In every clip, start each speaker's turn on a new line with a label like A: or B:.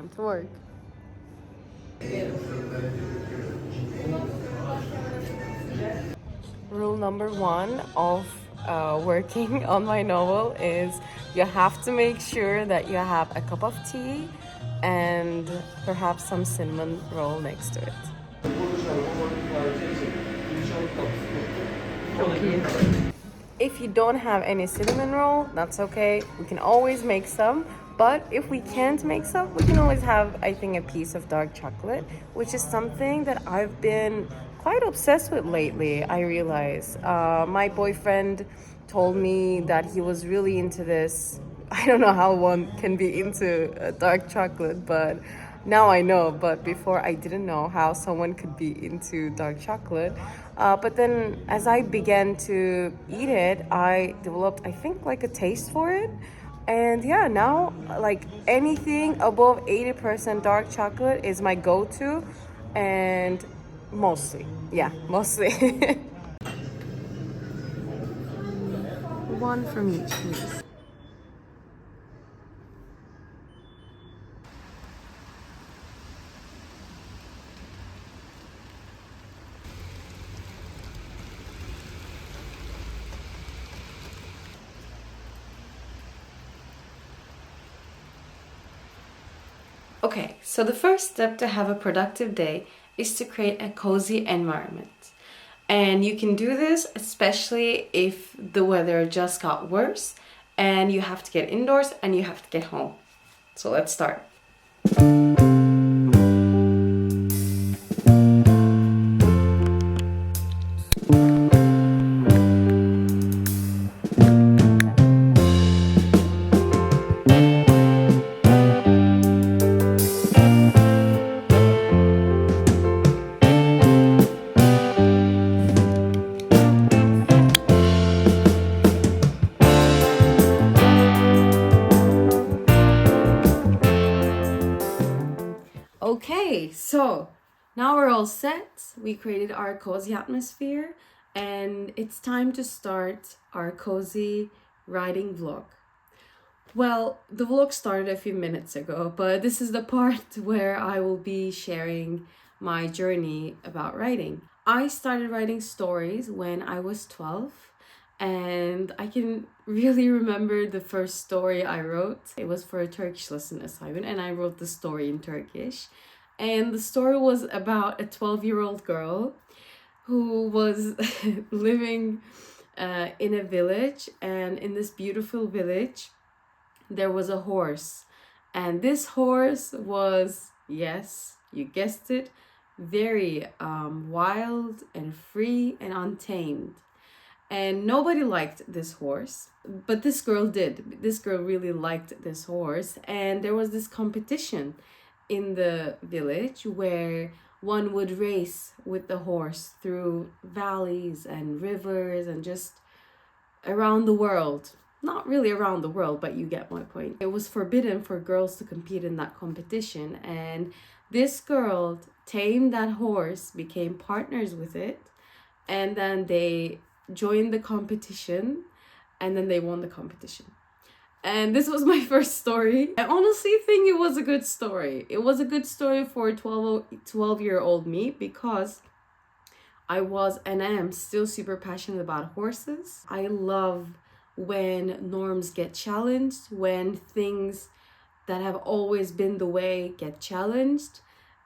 A: time to work. Rule number one of working on my novel is you have to make sure that you have a cup of tea and perhaps some cinnamon roll next to it. Okay. If you don't have any cinnamon roll, that's okay. We can always make some. But if we can't make some, we can always have, I think, a piece of dark chocolate, which is something that I've been quite obsessed with lately, I realize. My boyfriend told me that he was really into this. I don't know how one can be into dark chocolate, but now I know. But before I didn't know how someone could be into dark chocolate. But then as I began to eat it, I developed, I think, like a taste for it. And yeah, now like anything above 80% dark chocolate is my go-to. And mostly. One from each, please. Okay, so the first step to have a productive day is to create a cozy environment. And you can do this especially if the weather just got worse and you have to get indoors and you have to get home. So let's start. Okay, so now we're all set. We created our cozy atmosphere and it's time to start our cozy writing vlog. Well, the vlog started a few minutes ago, but this is the part where I will be sharing my journey about writing. I started writing stories when I was 12, and I can really remember the first story I wrote. It was for a Turkish lesson assignment, and I wrote the story in Turkish. And the story was about a 12-year-old girl who was living in a village, and in this beautiful village, there was a horse. And this horse was, yes, you guessed it, very wild and free and untamed. And nobody liked this horse, but this girl did. This girl really liked this horse. And there was this competition in the village where one would race with the horse through valleys and rivers and just around the world. Not really around the world, but you get my point. It was forbidden for girls to compete in that competition. And this girl tamed that horse, became partners with it, and then they joined the competition, and then they won the competition. And this was my first story. I honestly think it was a good story. It was a good story for 12-year-old me because I was and I am still super passionate about horses. I love when norms get challenged, when things that have always been the way get challenged,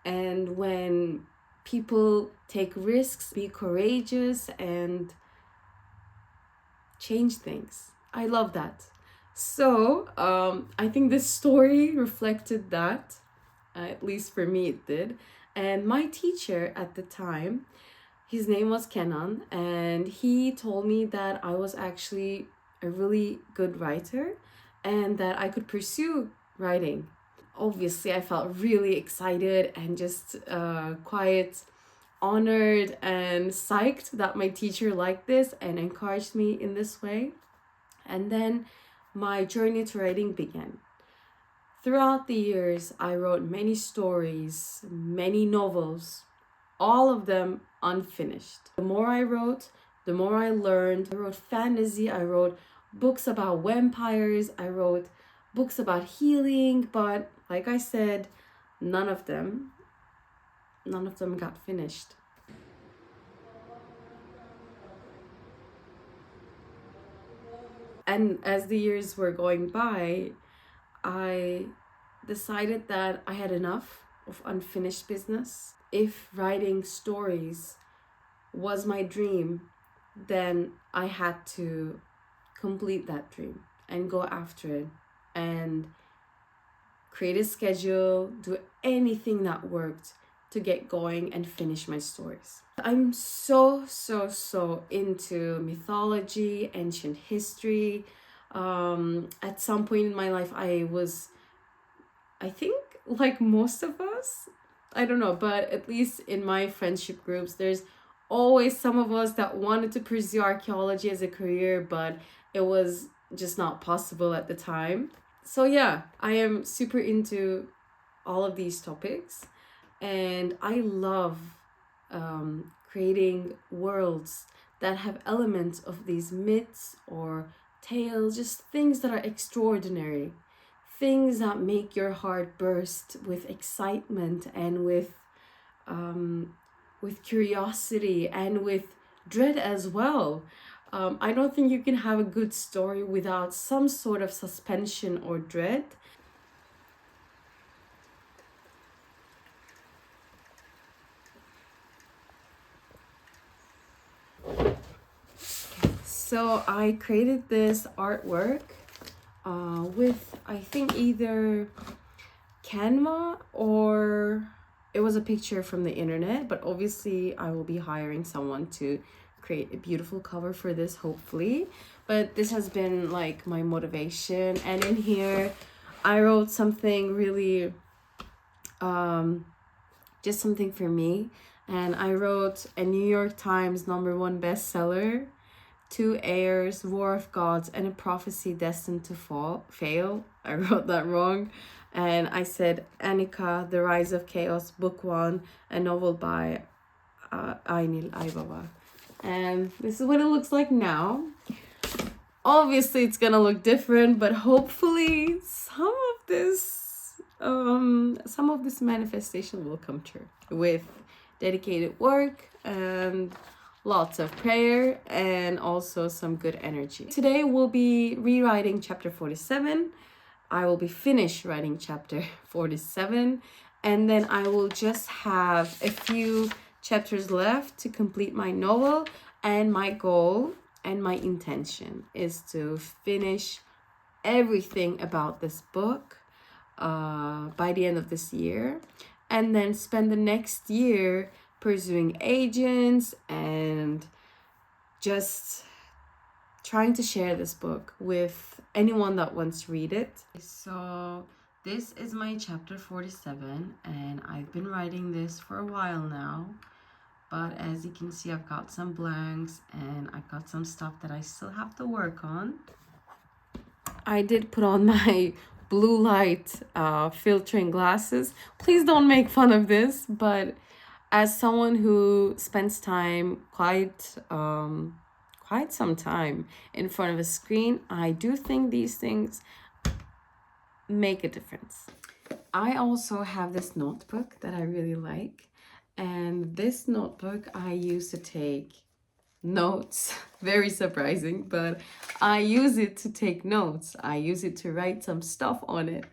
A: and when people take risks, be courageous, and change things. I love that. So I think this story reflected that, at least for me it did. And my teacher at the time, his name was Kenan, and he told me that I was actually a really good writer and that I could pursue writing. Obviously, I felt really excited and just quite honored and psyched that my teacher liked this and encouraged me in this way. And then my journey to writing began. Throughout the years, I wrote many stories, many novels, all of them unfinished. The more I wrote, the more I learned. I wrote fantasy, I wrote books about vampires, I wrote books about healing, but like I said, none of them got finished. And as the years were going by, I decided that I had enough of unfinished business. If writing stories was my dream, then I had to complete that dream and go after it and create a schedule, do anything that worked to get going and finish my stories. I'm so into mythology, ancient history. At some point in my life, I think, like most of us, I don't know, but at least in my friendship groups, there's always some of us that wanted to pursue archaeology as a career, but it was just not possible at the time. So yeah, I am super into all of these topics, and I love creating worlds that have elements of these myths or tales, just things that are extraordinary, things that make your heart burst with excitement and with curiosity and with dread as well. I don't think you can have a good story without some sort of suspension or dread. So I created this artwork with, I think, either Canva or it was a picture from the internet, but obviously I will be hiring someone to create a beautiful cover for this, hopefully. But this has been like my motivation, and in here I wrote something really just something for me, and I wrote a New York Times #1 bestseller, 2 heirs, War of Gods, and a prophecy destined to fail. I wrote that wrong. And I said Anica, The Rise of Chaos, Book 1, a novel by Aina. And this is what it looks like now. Obviously, it's gonna look different, but hopefully some of this manifestation will come true with dedicated work and lots of prayer and also some good energy. Today we'll be rewriting chapter 47. I will be finished writing chapter 47, and then I will just have a few chapters left to complete my novel. And my goal and my intention is to finish everything about this book by the end of this year, and then spend the next year pursuing agents and just trying to share this book with anyone that wants to read it. So this is my chapter 47, and I've been writing this for a while now, but as you can see, I've got some blanks and I've got some stuff that I still have to work on. I did put on my blue light filtering glasses. Please don't make fun of this, but as someone who spends time quite some time in front of a screen, I do think these things make a difference. I also have this notebook that I really like, and this notebook I use to take notes. Very surprising, but I use it to take notes. I use it to write some stuff on it.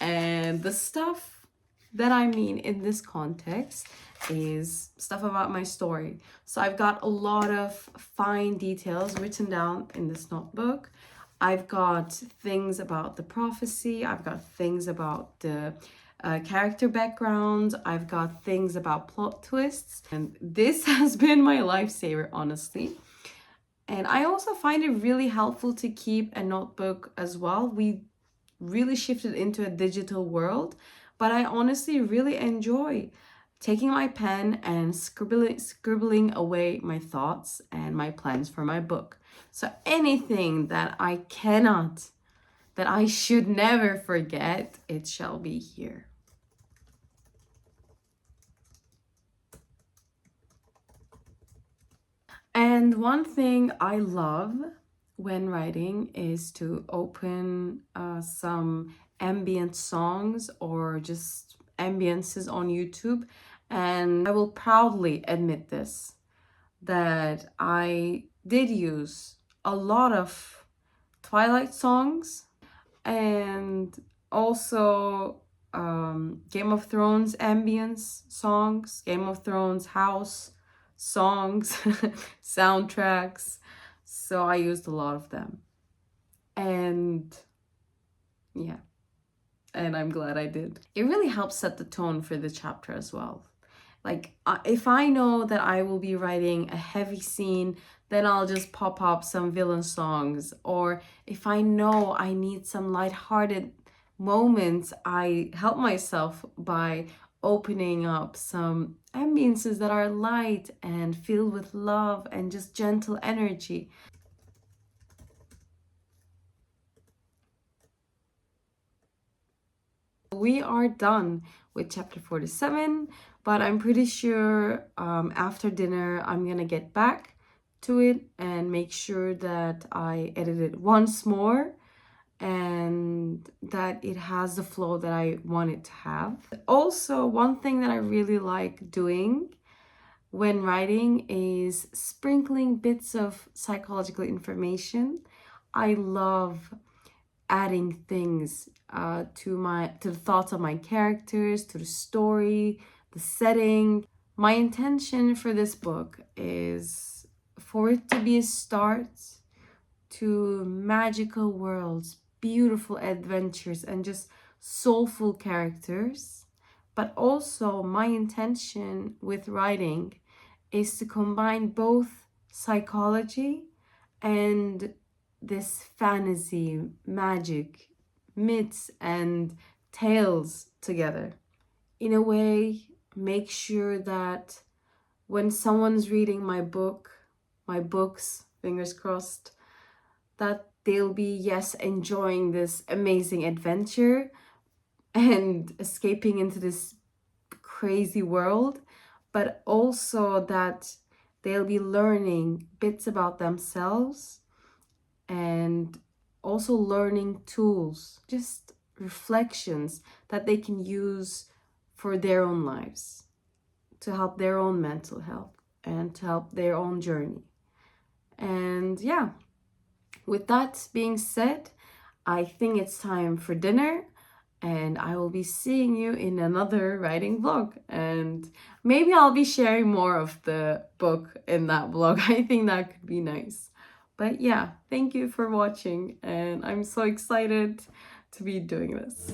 A: And the stuff that I mean in this context is stuff about my story. So I've got a lot of fine details written down in this notebook. I've got things about the prophecy. I've got things about the character background. I've got things about plot twists. And this has been my lifesaver, honestly. And I also find it really helpful to keep a notebook as well. We really shifted into a digital world, but I honestly really enjoy taking my pen and scribbling away my thoughts and my plans for my book. So anything that I should never forget, it shall be here. And one thing I love when writing is to open some ambient songs or just ambiences on YouTube, and I will proudly admit this, that I did use a lot of Twilight songs and also Game of Thrones ambience songs, Game of Thrones house songs, soundtracks. So I used a lot of them. And yeah, and I'm glad I did. It really helps set the tone for the chapter as well. Like, if I know that I will be writing a heavy scene, then I'll just pop up some villain songs. Or if I know I need some lighthearted moments, I help myself by opening up some ambiences that are light and filled with love and just gentle energy. We are done with chapter 47, but I'm pretty sure after dinner I'm gonna get back to it and make sure that I edit it once more and that it has the flow that I want it to have. Also, one thing that I really like doing when writing is sprinkling bits of psychological information. I love adding things to the thoughts of my characters, to the story, the setting. My intention for this book is for it to be a start to magical worlds, beautiful adventures, and just soulful characters. But also, my intention with writing is to combine both psychology and this fantasy, magic, myths, and tales together. In a way, make sure that when someone's reading my books, fingers crossed, that they'll be, yes, enjoying this amazing adventure and escaping into this crazy world, but also that they'll be learning bits about themselves and also learning tools, just reflections that they can use for their own lives, to help their own mental health and to help their own journey. And yeah, with that being said, I think it's time for dinner, and I will be seeing you in another writing vlog. And maybe I'll be sharing more of the book in that vlog. I think that could be nice. But yeah, thank you for watching, and I'm so excited to be doing this.